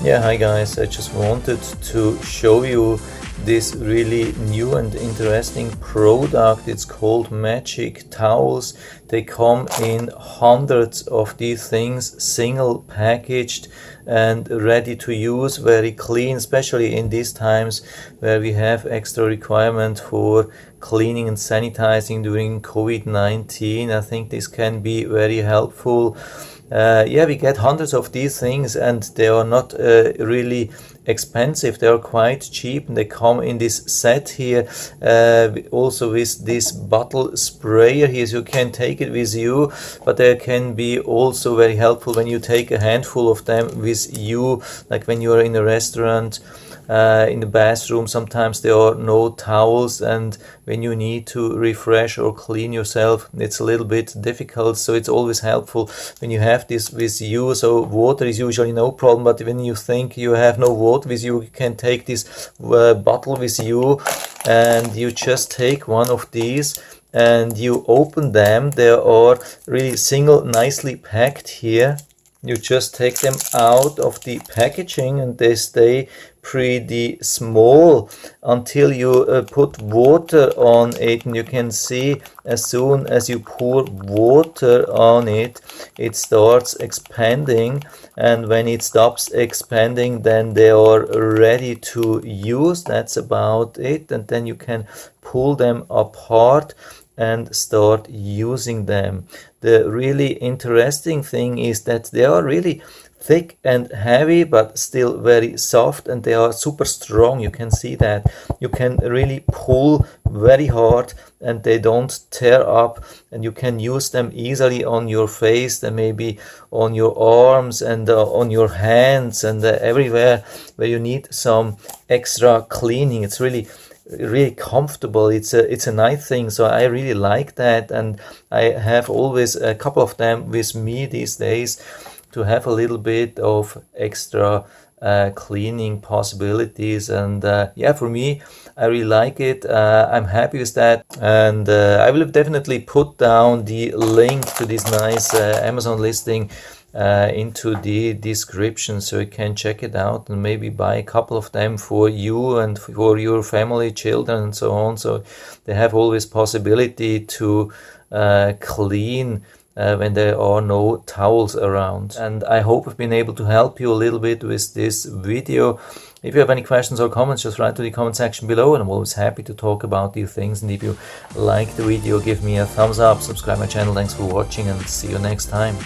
Yeah, hi guys, I just wanted to show you this really new and interesting product. It's called Magic Towels. They come in hundreds of these things, single packaged and ready to use, very clean, especially in these times where we have extra requirement for cleaning and sanitizing during COVID-19. I think this can be very helpful. Yeah, we get hundreds of these things and they are not really expensive. They are quite cheap and they come in this set here, also with this bottle sprayer here, so you can take it with you, but they can be also very helpful when you take a handful of them with you, like when you are in a restaurant. In the bathroom, sometimes there are no towels, and when you need to refresh or clean yourself, it's a little bit difficult, so it's always helpful when you have this with you. So water is usually no problem, but when you think you have no water with you, you can take this bottle with you, and you just take one of these and you open them. They are really single, nicely packed here. You just take them out of the packaging and they stay pretty small until you put water on it, and you can see as soon as you pour water on it, it starts expanding, and when it stops expanding, then they are ready to use. That's about it, and then you can pull them apart and start using them. The really interesting thing is that they are really thick and heavy, but still very soft, and they are super strong. You can see that. You can really pull very hard and they don't tear up, and you can use them easily on your face and maybe on your arms and on your hands and everywhere where you need some extra cleaning. It's really comfortable. It's a nice thing, so I really like that, and I have always a couple of them with me these days to have a little bit of extra cleaning possibilities. And yeah, for me, I really like it. I'm happy with that, and I will definitely put down the link to this nice Amazon listing into the description, so you can check it out and maybe buy a couple of them for you and for your family, children and so on, so they have always possibility to clean when there are no towels around. And I hope I've been able to help you a little bit with this video. If you have any questions or comments, just write to the comment section below, and I'm always happy to talk about these things. And if you like the video, give me a thumbs up, subscribe my channel. Thanks for watching, and see you next time.